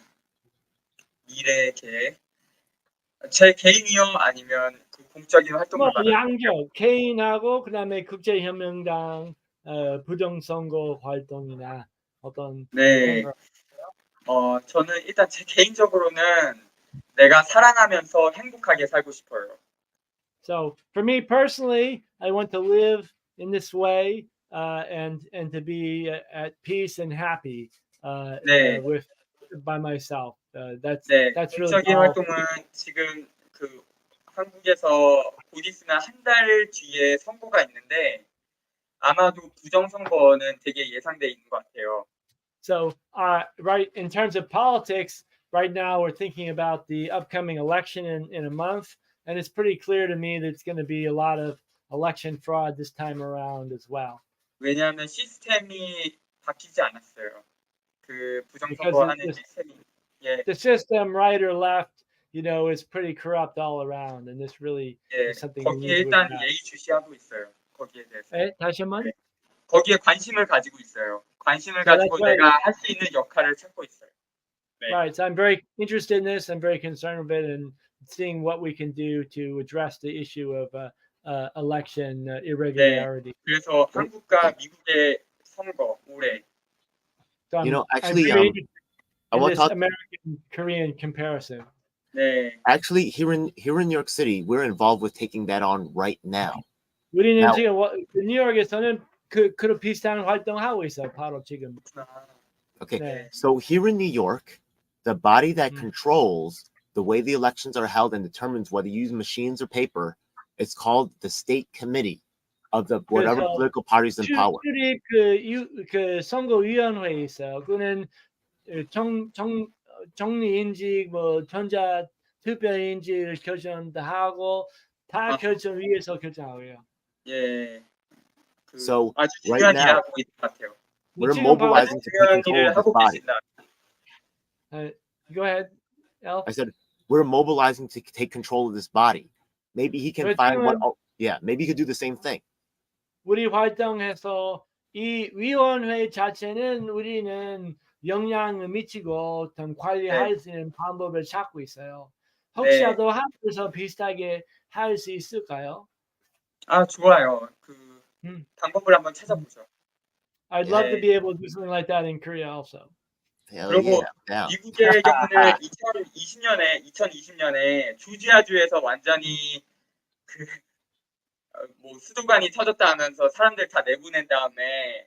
미래 계획 제 개인이요 아니면 그 공적인 활동을 말하는 양쪽 개인하고 그다음에 국제혁명당 부정선거 활동이나 어떤 네. 그런 저는 일단 제 개인적으로는 내가 사랑하면서 행복하게 살고 싶어요. So for me personally, I want to live in this way and to be at peace and happy 네. with by myself. That's 네. really 공적인 all. 활동은 지금 그 한국에서 곧 있으면 한 달 뒤에 선거가 있는데 아마도 부정선거는 되게 예상돼 있는 것 같아요. So right in terms of politics, right now we're thinking about the upcoming election in a month, and it's pretty clear to me that it's going to be a lot of election fraud this time around as well. 왜냐하면 시스템이 바뀌지 않았어요. 그 부정선거 하는 시스템이. 예. The system, right or left, is pretty corrupt all around, and this really is something we 거기에 need to 일단 address. 예의주시하고 있어요. 거기에 대해서. 다시 한번? 네. 거기에 관심을 가지고 있어요. 관심을 가지고 내가 할 수 있는 역할을 찾고 있어요. 네. Right. So I'm very interested in this. I'm very concerned with it, and seeing what we can do to address the issue of election irregularity. 네. 그래서 한국과 미국의 선거 올해. So actually, I want to talk American Korean comparison. 네. Actually, here in New York City, we're involved with taking that on right now. 우리는 지금 뉴욕에서는 그런 비슷한 활동하고 있어요. 바로 지금. Okay. 네. So here in New York, the body that controls the way the elections are held and determines whether you use machines or paper, it's called the State Committee of the whatever political parties in power. 그 선거위원회에 있어요. 그는 정리인지 전자 투표인지를 결정하고 다 결정 위에서 결정하고요. 예. So 아주 right 중요한 now, 일을 하고 있는 것 같아요. we're mobilizing to take control of this body. Go ahead, Al. I said we're mobilizing to take control of this body. Maybe he can find what. Oh, yeah, maybe he could do the same thing. 우리 활동해서 이 위원회 자체는 우리는 영향을 미치고 좀 관리할 수 있는 방법을 찾고 있어요. 혹시라도 한국에서 비슷하게 할 수 있을까요? 좋아요. 그 방법을 한번 찾아보죠. I'd love to be able to do something like that in Korea also. 그리고 미국의 경우는 2020년에 조지아주에서 완전히 수도관이 터졌다 하면서 사람들 다 내보낸 다음에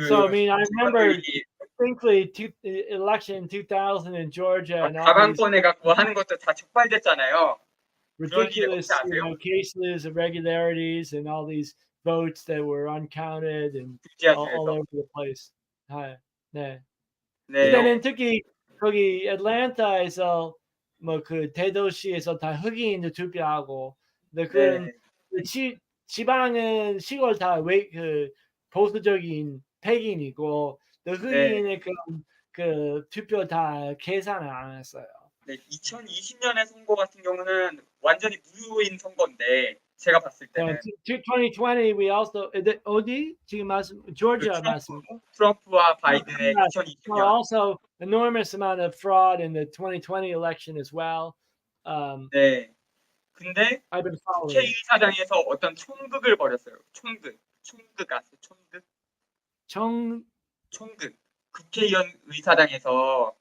So I mean, I remember distinctly election 2000 in Georgia and all these 가방권에 갖고 하는 것도 다 적발됐잖아요. ridiculous cases of irregularities and all these votes that were uncounted and all over the place. 네. 그때는 특히 거기 애틀랜타에서 그 대도시에서 다 흑인들 투표하고, 그런 지방은 시골 다 그 보수적인 백인이고, 흑인의 그 투표 다 계산을 안 했어요. 네, 2020년의 선거 같은 경우는 완전히 무효인 선거인데 제가 봤을 때는 2020 we also 어디 지금 말씀 Georgia 맞습니까? 트럼프와 바이든의 2020년 also enormous amount of fraud in the 2020 election as well. 네. 근데 I've been following. K 사장에서 어떤 총극을 벌였어요. 총극. 총극 아세요? 총극? 청, 총극. 국회의원 의사당에서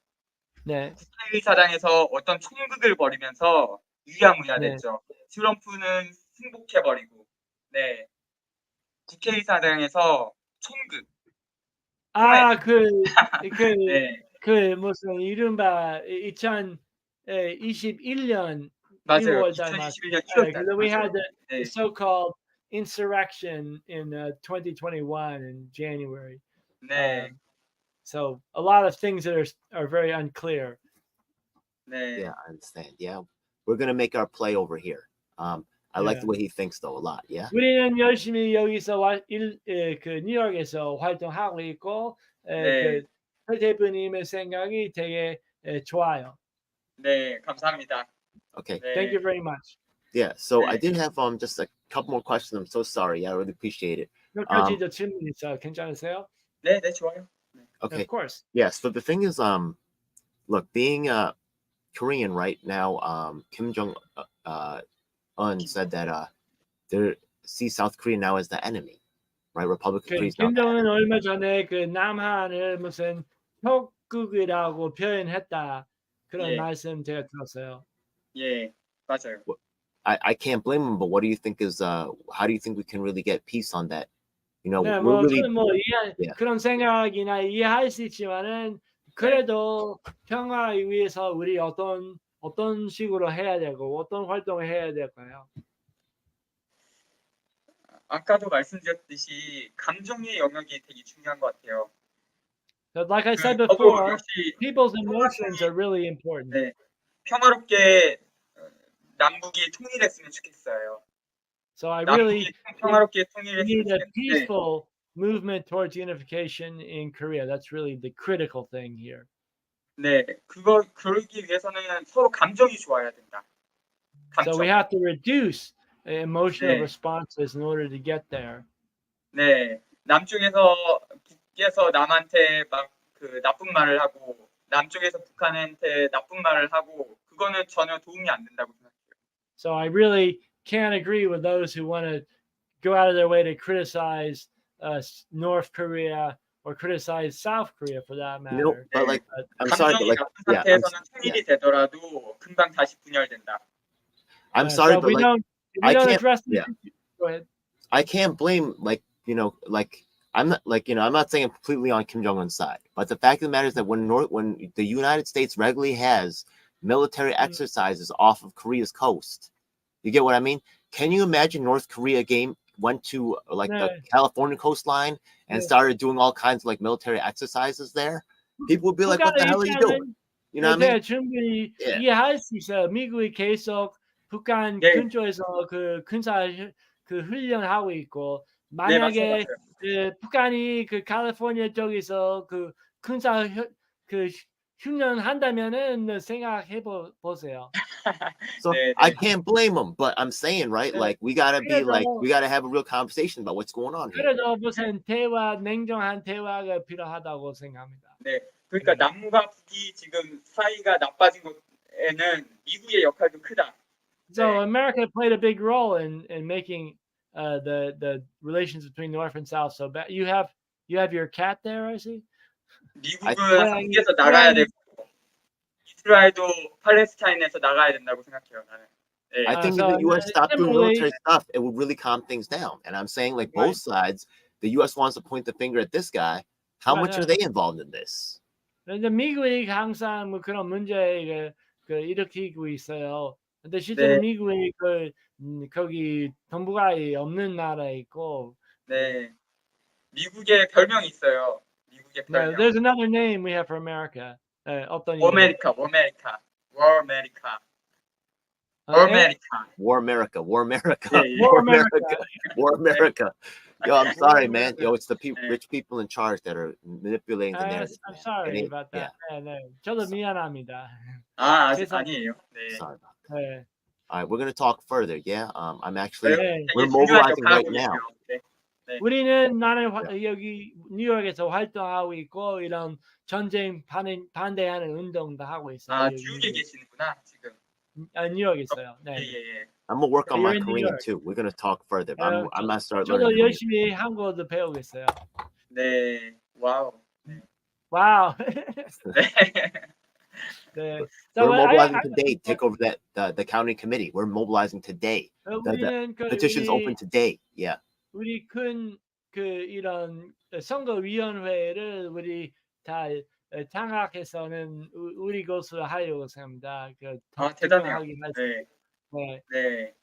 네, 국회의사당에서 어떤 총극을 벌이면서 유야무야 네. 됐죠. 트럼프는 승복해버리고. 네. 국회의사당에서 총극. 아, 그 네. 무슨 이른바 2021년 맞아요. 1월 달 말. 2021년 1월 달. We had 맞아요. the 네. so-called insurrection in 2021 in January. 네. So a lot of things that are very unclear. 네. Yeah, I understand. Yeah, we're gonna make our play over here. I like Yeah. the way he thinks though a lot. Yeah. 우리는 열심히 여기서 그 뉴욕에서 활동하고 있고 네. 그 대표님의 생각이 되게 좋아요. 네. 감사합니다. Okay. 네. Thank you very much. Yeah. So I 네. did have just a couple more questions. I'm so sorry. I really appreciate it. 몇 가지 더 질문 있어요. 괜찮으세요? 네, 네, 좋아요. Okay. Of course. Yes. But the thing is, look, being Korean right now, Kim Jong Un said that they see South Korea now as the enemy, right? Republic of Korea is now the 김정은 enemy. 얼마 전에 그 남한을 무슨 혁국이라고 표현했다. 그런 예. 말씀 제가 들었어요. 예, 맞아요. I can't blame him, but what do you think is how do you think we can really get peace on that? You know, 네, we're 뭐 really 저는 뭐 Yeah. 그런 생각이나 이해할 수 있지만은 그래도 평화를 위해서 우리 어떤 식으로 해야 되고 어떤 활동을 해야 될까요? 아까도 말씀드렸듯이 감정의 영역이 되게 중요한 것 같아요. But like I said 저도 before, 역시 people's emotions are really important. 네, 평화롭게 남북이 통일했으면 좋겠어요. So I really 남북이 평화롭게 we 통일했으면 need a 좋겠는데 peaceful movement towards unification in Korea. That's really the critical thing here. 네, 그러기 위해서는 서로 감정이 좋아야 된다. So 감정. we have to reduce emotional 네. responses in order to get there. 네, 북에서 남한테 막 그 나쁜 말을 하고 남쪽에서 북한한테 나쁜 말을 하고 그거는 전혀 도움이 안 된다고 생각해요. So I really can't agree with those who want to go out of their way to criticize North Korea or criticize South Korea for that you know, matter. but like I'm sorry, but 감정이 like 나쁜 상태에서는 통일이 되더라도 금방 다시 분열된다. I'm sorry, so but if we like don't can't- address this, yeah. go ahead. I can't blame I'm not saying I'm completely on Kim Jong Un's side, but the fact of the matter is that when the United States regularly has military exercises off of Korea's coast, you get what I mean? Can you imagine North Korea went to like the California coastline and started doing all kinds of like military exercises there? People would be like, "What the hell are you doing?" You know what I mean? 충분히 Yeah. 이해할 수 있어요. 미국이 계속 북한 네. 근처에서 그 군사 그 훈련하고 있고 네, 만약에 맞아요. 그 북한이 그 캘리포니아 쪽에서 그 군사 그 훈련한다면은 생각해 보세요. So 네, I 네. can't blame them, but I'm saying, right? 네. Like we gotta 그래도- have a real conversation about what's going on here. 그래도 무슨 냉정한 대화가 필요하다고 생각합니다. 네, 그러니까 남과 북이 지금 사이가 나빠진 것에는 미국의 역할도 크다. So America played a big role in making the relations between North and South so bad. You have your cat there, I see. 미국은 고양이- 한국에서 나가야 되고 이스라엘도 팔레스타인에서 나가야 된다고 생각해요. 나는. 네. I think so if the U.S. stopped doing similarly- military stuff, it would really calm things down. And I'm saying, like Right. both sides, the U.S. wants to point the finger at this guy. How Right, much are right. they involved in this? 근데 미국이 항상 뭐 그런 문제 일으키고 있어요. 근데 실제로 네. 미국이 거기 정부가 없는 나라에 있고. 네, 미국의 별명이 있어요. 미국의 No, 별명. there's another name we have for America. 어떤 이름? 워메리카. War America, War America, Yeah, yeah. War War America. America, War America. Yo, I'm sorry, man. America. Yo, it's the Yeah. rich people in charge that are manipulating the narrative. I'm man. sorry It ain't- about yeah, that. 네. 저도 미안합니다. 세상- 아니에요. 네. sorry about that. 네. All right, we're gonna talk further. Yeah, I'm actually 네. 되게 we're 중요한 mobilizing 역할을 right 하고 now. 계세요. 네. 우리는 여기 뉴욕에서 활동하고 있고 이런 전쟁 반대하는 운동도 하고 있어요. 여기. 뉴욕에 계시는구나 지금. 뉴욕에 있어요. 예, 네. 예, 예. I'm gonna work on You're my in New Korean York. too. We're gonna talk further, but I'm gonna start 저도 learning Korean. 열심히 한국어도 배우고 있어요. 네, 와우. 네. 와우. 네. 네. We're I mobilizing today. Take over the county committee. We're mobilizing today. The 우리는 그 petition's open today. Yeah. 우리 큰 그 이런 선거위원회를 우리 다 장악해서는 우리 것으로 하려고 생각합니다. 그 대단해요. 투명하게 할 수. 네, 네. 네.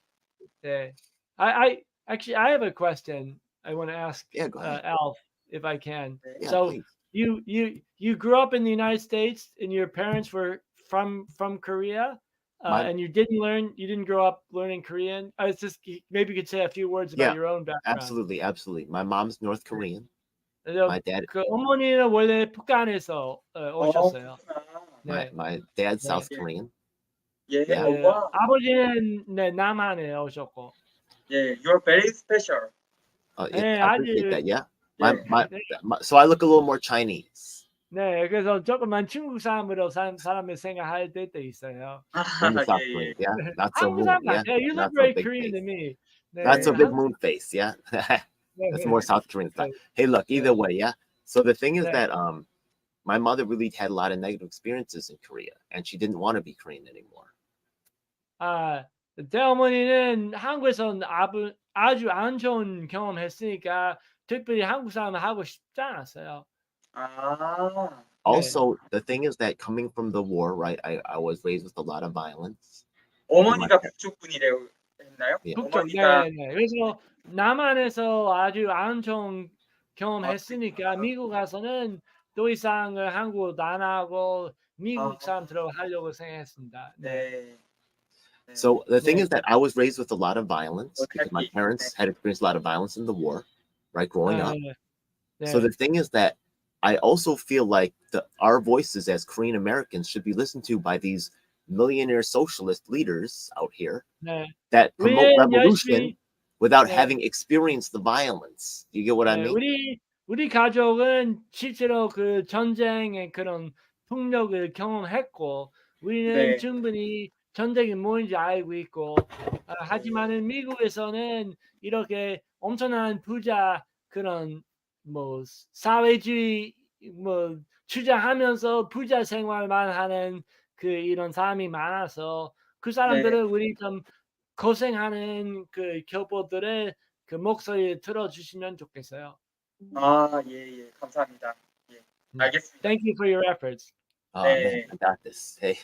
네. I actually I have a question I want to ask Yeah, go ahead. Alf if I can. Yeah, So please. you grew up in the United States and your parents were from Korea, and you didn't grow up learning Korean. I was just maybe you could say a few words about Yeah, your own background. Absolutely. My mom's North Korean. 그래서 My dad, 그 어머니는 원래 북한에서 오셨어요. 그렇구나. 네. my dad's 네. South Korean. 예, Yeah. 네. 와. 아버지는 네, 남한에 오셨고. 예, you're very special. 네, I appreciate 아주 that. Yeah. 네. So I look a little more Chinese 네, 그래서 조금만 중국 사람으로 사람을 생각할 때도 있어요. than the South 예, Korean. 예. Yeah. Not so 한국 moon. 사람 Yeah. 같아요. You look Not so very big Korean to face. me. 네, Not so big 한국- moon face. Yeah. 네, That's 네, more 네. South Korean style. 네. Hey, look. Either way, yeah. So the thing is 네. that my mother really had a lot of negative experiences in Korea, and she didn't want to be Korean anymore. 아, 제 어머니는 한국에서 아주 안 좋은 경험했으니까 특별히 한국 사람 하고 싶지 않았어요. 아, Also, the thing is that coming from the war, right? I was raised with a lot of violence. 어머니가 북쪽 분이래요 했나요? 예. 북쪽, 어머니가 네. 그래서 남한에서 아주 안 좋은 경험했으니까 미국 가서는 더 이상 한국어 안 하고 미국 사람처럼 하려고 생각했습니다. 네. 네. So the thing Yeah. is that I was raised with a lot of violence Okay. because my parents had experienced a lot of violence in the war, right? Growing up. 네. So the thing is that I also feel like our voices as Korean Americans should be listened to by these millionaire socialist leaders out here 네. that promote 우리는 revolution 열심히 without 네. having experienced the violence. Do you get what I 네, mean? 우리 가족은 실제로 그 전쟁의 그런 폭력을 경험했고 우리는 네. 충분히 전쟁이 뭔지 알고 있고 하지만은 미국에서는 이렇게 엄청난 부자 그런 뭐 사회주의 뭐 주장하면서 부자 생활만 하는 그 이런 사람이 많아서 그 사람들은 우리 좀 고생하는 그 교포들의 그 목소리를 들어주시면 좋겠어요. 아, 예, 예. 감사합니다. 예. 알겠습니다. Thank you for your efforts. Oh 네. man, I got this. Hey,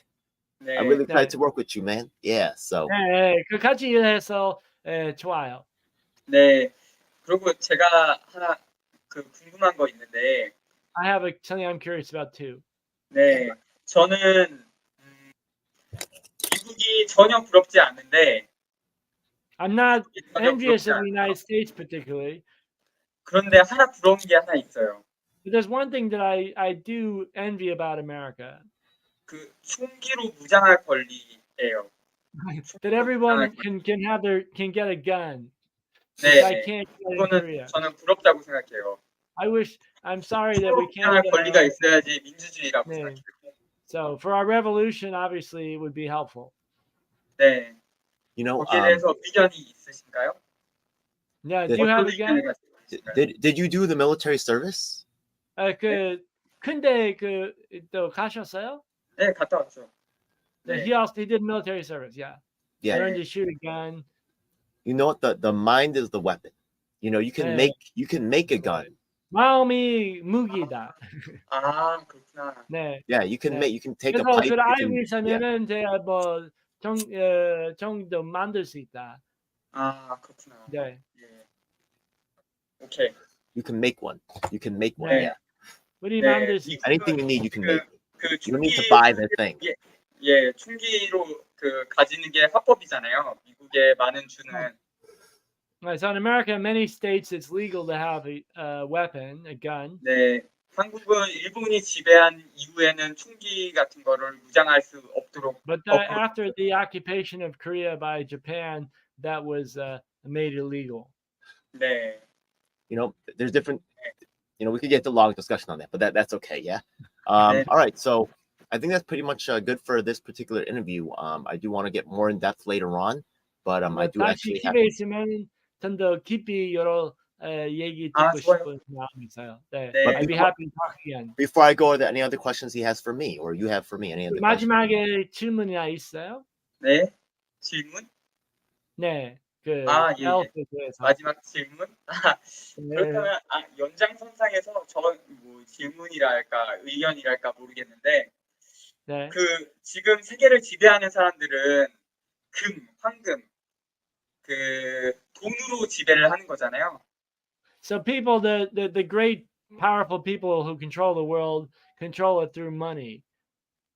네. I really tried 네. to work with you, man. Yeah. So 네, 그 같이 일해서 좋아요. 네. 그리고 제가 하나 그 궁금한 거 있는데, I have something I'm curious about too. 네. 저는 미국이 전혀 부럽지 않는데, I'm not 전혀 envious 부럽지 of the 않아요. United States particularly. 그런데 하나 부러운 게 하나 있어요. But there's one thing that I do envy about America. 그 총기로 무장할 권리예요. That everyone can get a gun. 네. I can't get in 그거는 Korea. 저는 부럽다고 생각해요. I'm sorry that we 총으로 can't. 무장할 권리가 있어야지 민주주의라고 네. 생각해요. So for our revolution, obviously, it would be helpful. 네. you know, 거기에 대해서 의견이 있으신가요? Yeah, Did- do you have 어떤 a gun? 의견을 가지고 계신가요? did you do the military service? 근데 또 가셨어요? 네, 갔다 왔죠. Yeah, 네. he did military service. Yeah, Yeah. learned to shoot a gun. You know what? The mind is the weapon. You know, you can 네. make a gun. 마음이 무기다. 아, 그렇구나. 네. Yeah, you can 네. take a 그래서 pipe. 그 you 알고 can- yeah. 있으면은 제가 뭐 정도 만들 수 있다. 아, 그렇구나. 네. 예. 오케이. You can make one. You can make one. 네. Yeah. 우리 네. 만들 수 있다. Anything you need, you can make. 그 You don't need to 총기 buy the thing. 예, 총기로 그 가지는 게 합법이잖아요. 미국의 많은 주는 Right, so in America, in many states, it's legal to have a weapon, a gun. 네. 한국은 일본이 지배한 이후에는 총기 같은 거를 무장할 수 없도록 But after the occupation of Korea by Japan, that was made illegal. 네. You know, there's different. You know, we could get the long discussion on that, but that's okay. Yeah. 네. All right. So I think that's pretty much good for this particular interview. I do want to get more in depth later on, but I do 다시 actually have. 기회 있으면 좀 더 깊이 여러 얘기 아, 듣고 좋아요. 싶은 마음이 있어요. 네. 네. I'd be happy to talk again. Before I go, are there any other questions he has for me, or you have for me? Any other questions? 마지막에 질문이나 있어요? 네. 질문? 네. 그 아, 예, 예. 엘프에 대해서. 마지막 질문? 네. 그렇다면 연장선상에서 뭐 질문이랄까 의견이랄까 모르겠는데 네. 그 지금 세계를 지배하는 사람들은 황금, 그 돈으로 지배를 하는 거잖아요. So people, the great powerful people who control the world control it through money.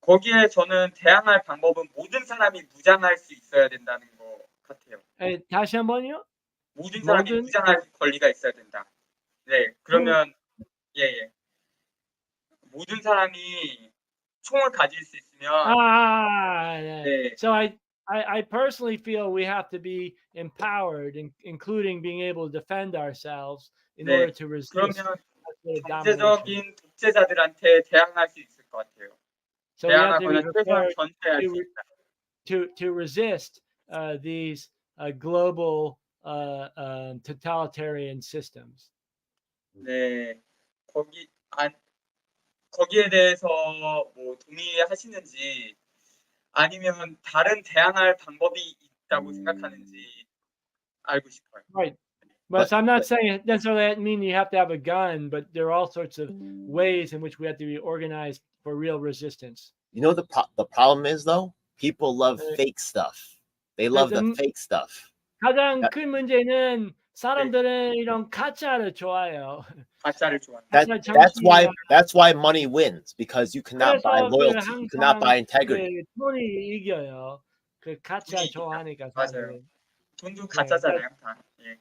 거기에 저는 대항할 방법은 모든 사람이 무장할 수 있어야 된다는 것 같아요. 다시 한번요? 모든 사람이 모든? 무장할 권리가 있어야 된다. 네, 그러면 예. 모든 사람이 총을 가질 수 있으면 네. 네. So I personally feel we have to be empowered, including being able to defend ourselves in 네. order to resist. 그러면 domination. 경제적인 독재자들한테 대항할 수 있을 것 같아요. So we have to be 대항하거나 최소한 prepared 견제할 수 있다. to resist these global totalitarian systems. 네, 거기에 대해서 뭐 동의하시는지 아니면 다른 대항할 방법이 있다고 생각하는지 알고 싶어요. Right. But so I'm not saying necessarily that mean you have to have a gun, but there are all sorts of ways in which we have to be organized for real resistance. You know the problem is though, people love fake stuff. They love the fake stuff. 가장 큰 문제는 사람들은 이런 가짜를 좋아해요. 가짜를 좋아해요. That's why money wins, because you cannot buy loyalty, you cannot buy integrity. 돈이 이겨요. 그 가짜 돈이 좋아하니까. 맞아요. 돈도 가짜잖아요, 다. 예.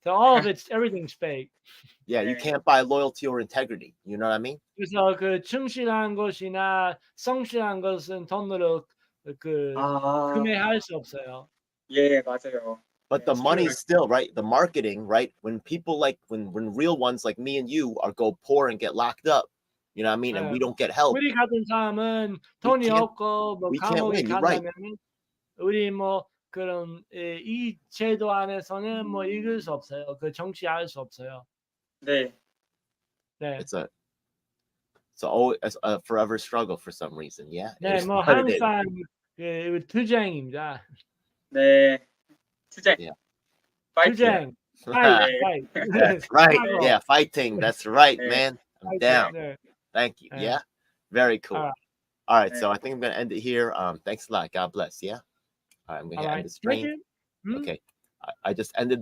So all of it's everything's fake. Yeah, you can't buy loyalty or integrity. You know what I mean? 그래서 그 충실한 것이나 성실한 것은 돈으로 그 구매할 수 없어요. 예, 맞아요. But the money's still right. The marketing, right? When people like when real ones like me and you go poor and get locked up, you know what I mean, and we don't get help. 우리 같은 사람은 돈이 없고 뭐 감옥에 간다면 우리 뭐 그런 이 제도 안에서는 뭐 이길 수 없어요. 그 정치할 수 없어요. 네. 네. It's a forever struggle for some reason. Yeah. 네, 뭐 항상 그 투쟁입니다. 네. 투쟁. Yeah. 투쟁. Fight. That's right. Yeah, fighting. That's right, man. I'm down. Thank you. Yeah. Very cool. All right. So I think I'm gonna end it here. Thanks a lot. God bless. Yeah. All right, I'm gonna end the stream. Thank you. Okay. I just ended the